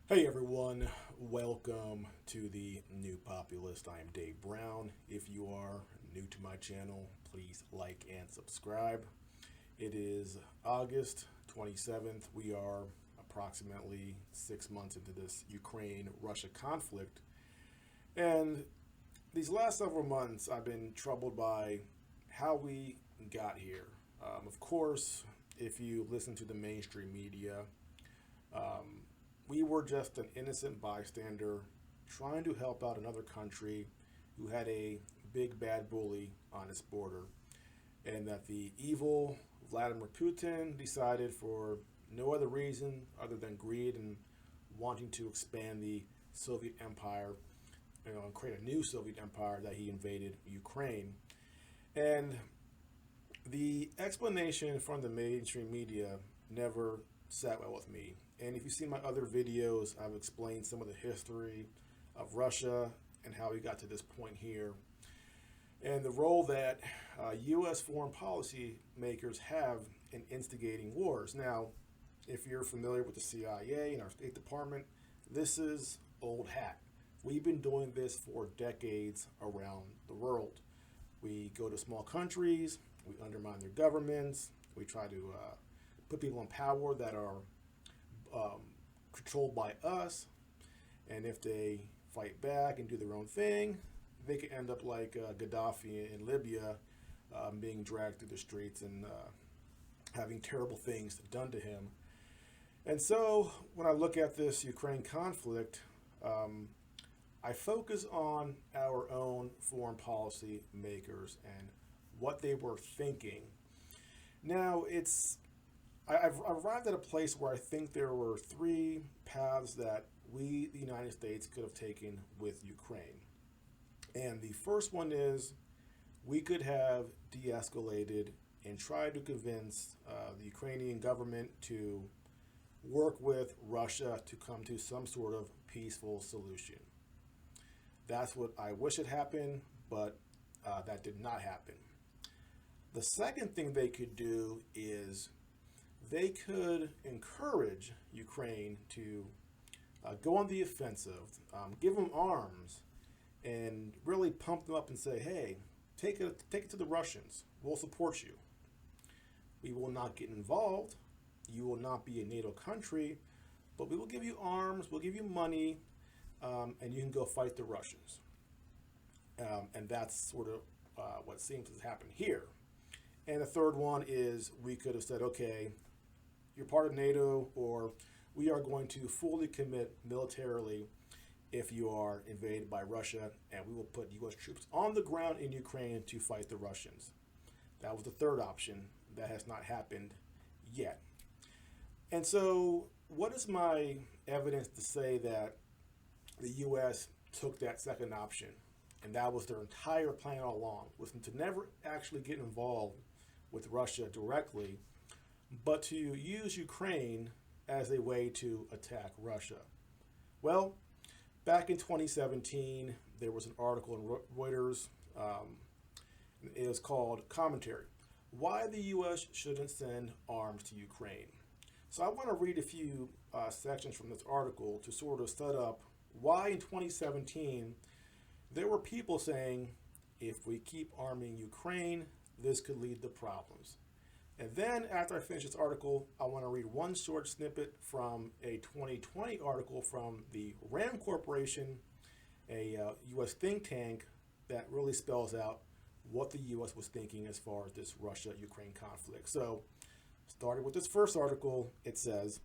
Hey everyone, welcome to the New Populist. I am Dave Brown. If you are new to my channel, please like and subscribe. It is August 27th. We are approximately 6 months into this Ukraine-Russia conflict. And these last several months, I've been troubled by how we got here. Of course, if you listen to the mainstream media, um, we were just an innocent bystander trying to help out another country who had a big bad bully on its border, and that the evil Vladimir Putin decided, for no other reason other than greed and wanting to expand the Soviet Empire, and create a new Soviet Empire, that he invaded Ukraine. And the explanation from the mainstream media never sat well with me. And if you see my other videos, I've explained some of the history of Russia and how we got to this point here, and the role that U.S. foreign policy makers have in instigating wars. Now, if you're familiar with the CIA and our State Department, this is old hat. We've been doing this for decades around the world. We go to small countries, we undermine their governments, we try to put people in power that are controlled by us, and if they fight back and do their own thing, they could end up like Gaddafi in Libya, being dragged through the streets and having terrible things done to him. And so when I look at this Ukraine conflict, I focus on our own foreign policy makers and what they were thinking. Now, I've arrived at a place where I think there were three paths that we, the United States, could have taken with Ukraine. And the first one is we could have de-escalated and tried to convince the Ukrainian government to work with Russia to come to some sort of peaceful solution. That's what I wish had happened, but that did not happen. The second thing they could do is they could encourage Ukraine to go on the offensive, give them arms, and really pump them up and say, hey, take it to the Russians. We'll support you. We will not get involved. You will not be a NATO country, but we will give you arms, we'll give you money, and you can go fight the Russians. And that's sort of what seems to happen here. And the third one is we could have said, okay, you're part of NATO, or we are going to fully commit militarily if you are invaded by Russia, and we will put U.S. troops on the ground in Ukraine to fight the Russians. That was the third option. That has not happened yet. And so what is my evidence to say that the U.S. took that second option, and that was their entire plan all along, was to never actually get involved with Russia directly, but to use Ukraine as a way to attack Russia? Well, back in 2017, there was an article in Reuters. It was called Commentary: Why the U.S. Shouldn't Send Arms to Ukraine. So I want to read a few sections from this article to sort of set up why in 2017 there were people saying, if we keep arming Ukraine, this could lead to problems. And then after I finish this article, I want to read one short snippet from a 2020 article from the RAM Corporation, a U.S. think tank, that really spells out what the U.S. was thinking as far as this Russia-Ukraine conflict. So, starting with this first article, it says,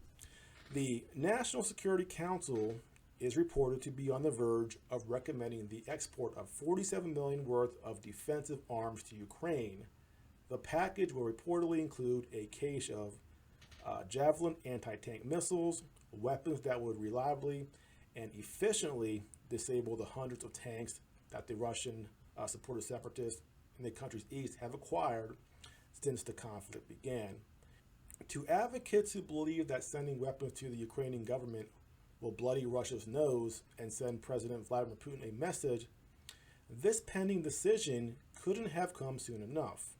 the National Security Council is reported to be on the verge of recommending the export of $47 million worth of defensive arms to Ukraine. The package will reportedly include a cache of Javelin anti-tank missiles, weapons that would reliably and efficiently disable the hundreds of tanks that the Russian supported separatists in the country's east have acquired since the conflict began. To advocates who believe that sending weapons to the Ukrainian government will bloody Russia's nose and send President Vladimir Putin a message, this pending decision couldn't have come soon enough.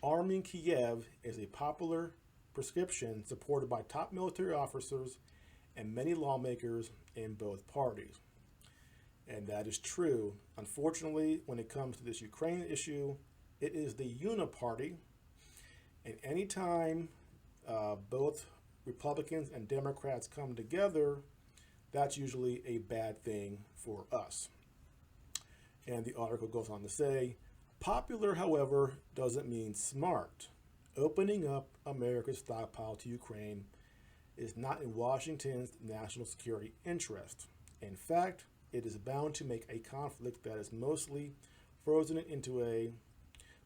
Arming Kiev is a popular prescription supported by top military officers and many lawmakers in both parties. And that is true. Unfortunately, when it comes to this Ukraine issue, it is the uniparty. And anytime both Republicans and Democrats come together, that's usually a bad thing for us. And the article goes on to say, popular, however, doesn't mean smart. Opening up America's stockpile to Ukraine is not in Washington's national security interest. In fact, it is bound to make a conflict that is mostly frozen into a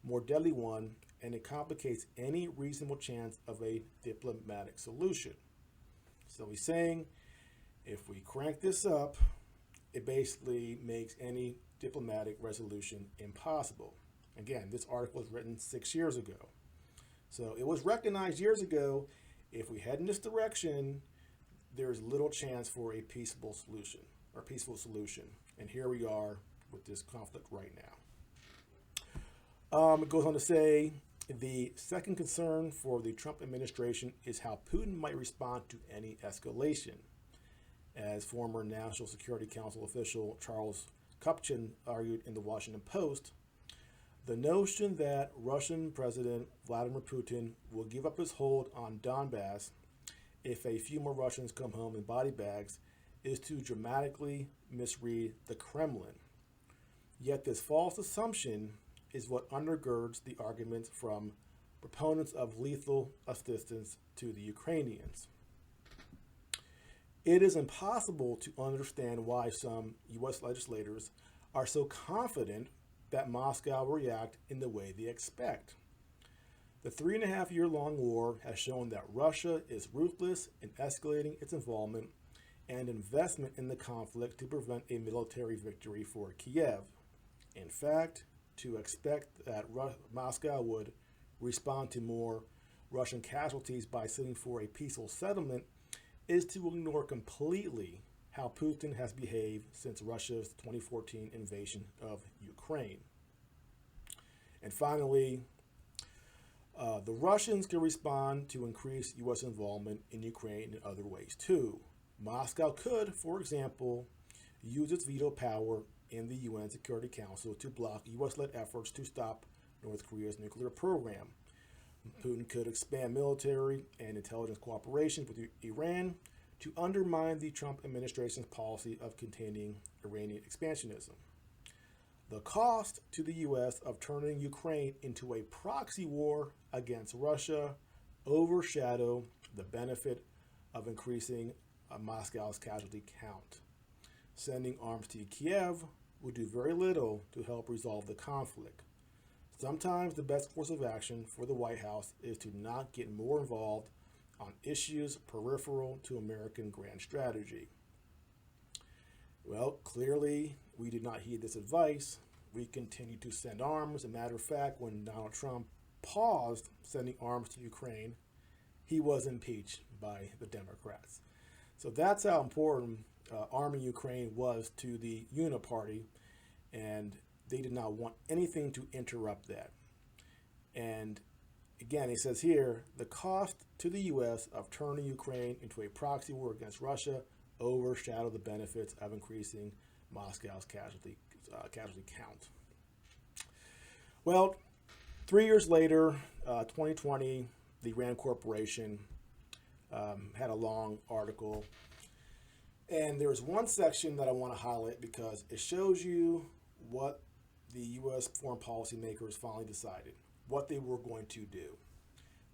more deadly one, and it complicates any reasonable chance of a diplomatic solution. So he's saying, if we crank this up, it basically makes any diplomatic resolution impossible. Again, this article was written 6 years ago. So it was recognized years ago, if we head in this direction, there's little chance for a peaceful solution. And here we are with this conflict right now. It goes on to say, the second concern for the Trump administration is how Putin might respond to any escalation. As former National Security Council official Charles Kupchan argued in the Washington Post, the notion that Russian President Vladimir Putin will give up his hold on Donbass if a few more Russians come home in body bags is to dramatically misread the Kremlin. Yet this false assumption is what undergirds the arguments from proponents of lethal assistance to the Ukrainians. It is impossible to understand why some U.S. legislators are so confident that Moscow will react in the way they expect. The 3.5-year-long war has shown that Russia is ruthless in escalating its involvement and investment in the conflict to prevent a military victory for Kiev. In fact, to expect that Moscow would respond to more Russian casualties by sitting for a peaceful settlement is to ignore completely how Putin has behaved since Russia's 2014 invasion of Ukraine. And finally, the Russians can respond to increased U.S. involvement in Ukraine in other ways too. Moscow could, for example, use its veto power in the UN Security Council to block U.S.-led efforts to stop North Korea's nuclear program. Putin could expand military and intelligence cooperation with Iran to undermine the Trump administration's policy of containing Iranian expansionism. The cost to the U.S. of turning Ukraine into a proxy war against Russia overshadow the benefit of increasing Moscow's casualty count. Sending arms to Kiev will do very little to help resolve the conflict. Sometimes the best course of action for the White House is to not get more involved on issues peripheral to American grand strategy. Well, clearly, we did not heed this advice. We continued to send arms. As a matter of fact, when Donald Trump paused sending arms to Ukraine, he was impeached by the Democrats. So that's how important arming Ukraine was to the Uniparty, and they did not want anything to interrupt that. And again, he says here, the cost to the U.S. of turning Ukraine into a proxy war against Russia overshadowed the benefits of increasing Moscow's casualty count. Well, 3 years later, 2020, the Rand Corporation had a long article. And there's one section that I want to highlight because it shows you what the U.S. foreign policy makers finally decided, what they were going to do.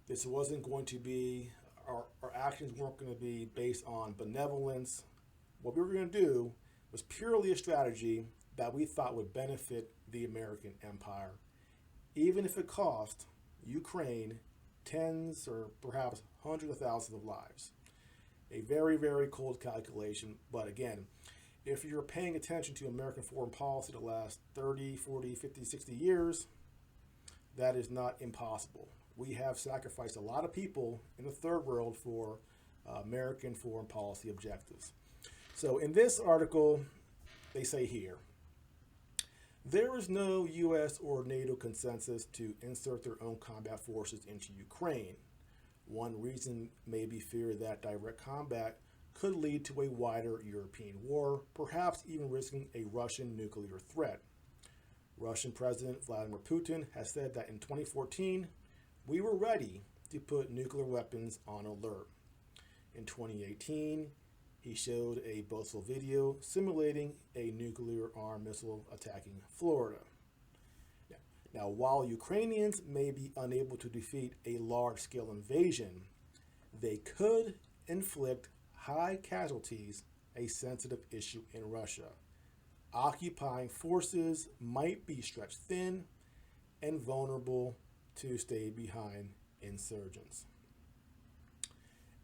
This wasn't going to be, our actions weren't going to be based on benevolence. What we were going to do was purely a strategy that we thought would benefit the American empire, even if it cost Ukraine tens or perhaps hundreds of thousands of lives. A very, very cold calculation, but again, if you're paying attention to American foreign policy the last 30, 40, 50, 60 years, that is not impossible. We have sacrificed a lot of people in the third world for American foreign policy objectives. So in this article, they say here, there is no U.S. or NATO consensus to insert their own combat forces into Ukraine. One reason may be fear that direct combat could lead to a wider European war, perhaps even risking a Russian nuclear threat. Russian President Vladimir Putin has said that in 2014, we were ready to put nuclear weapons on alert. In 2018, he showed a boastful video simulating a nuclear-armed missile attacking Florida. Now, while Ukrainians may be unable to defeat a large-scale invasion, they could inflict high casualties, a sensitive issue in Russia. Occupying forces might be stretched thin and vulnerable to stay behind insurgents.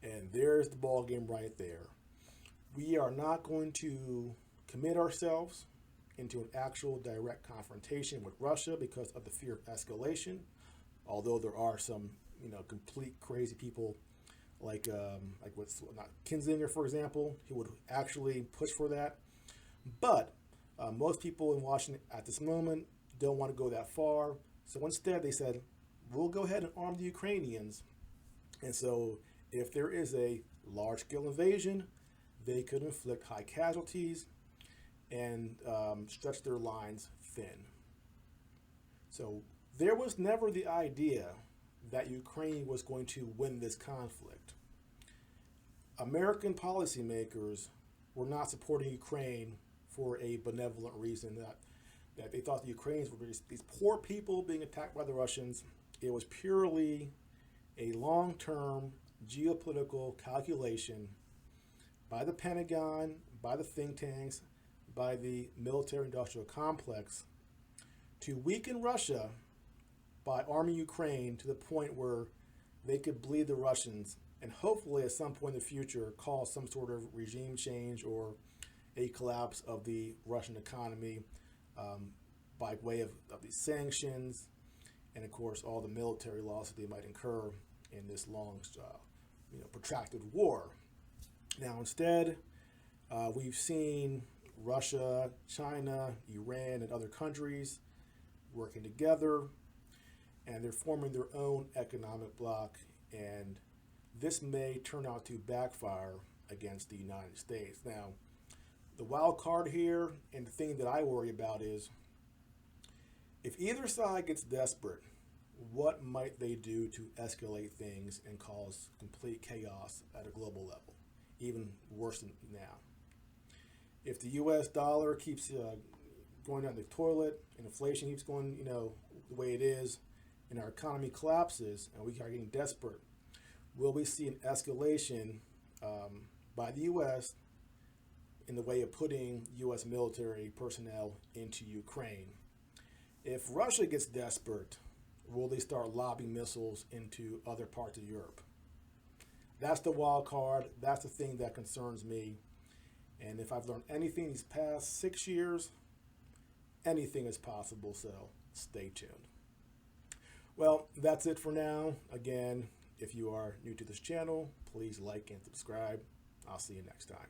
And there's the ball game right there. We are not going to commit ourselves into an actual direct confrontation with Russia because of the fear of escalation, although there are some, complete crazy people like what's not Kinzinger, for example, who would actually push for that. But most people in Washington at this moment don't want to go that far. So instead, they said, we'll go ahead and arm the Ukrainians. And so if there is a large-scale invasion, they could inflict high casualties and stretch their lines thin. So there was never the idea that Ukraine was going to win this conflict. American policymakers were not supporting Ukraine for a benevolent reason, that they thought the Ukrainians were these poor people being attacked by the Russians. It was purely a long-term geopolitical calculation by the Pentagon, by the think tanks, by the military-industrial complex to weaken Russia by arming Ukraine to the point where they could bleed the Russians and hopefully at some point in the future cause some sort of regime change or a collapse of the Russian economy by way of these sanctions and, of course, all the military losses they might incur in this long, protracted war. Now, instead, we've seen Russia, China, Iran, and other countries working together, and they're forming their own economic bloc, and this may turn out to backfire against the United States. Now, the wild card here, and the thing that I worry about is, if either side gets desperate, what might they do to escalate things and cause complete chaos at a global level, even worse than now? If the U.S. dollar keeps going down the toilet and inflation keeps going, the way it is, and our economy collapses and we are getting desperate, will we see an escalation by the U.S. in the way of putting U.S. military personnel into Ukraine? If Russia gets desperate, will they start lobbing missiles into other parts of Europe? That's the wild card. That's the thing that concerns me. And if I've learned anything these past 6 years, anything is possible, so stay tuned. Well, that's it for now. Again, if you are new to this channel, please like and subscribe. I'll see you next time.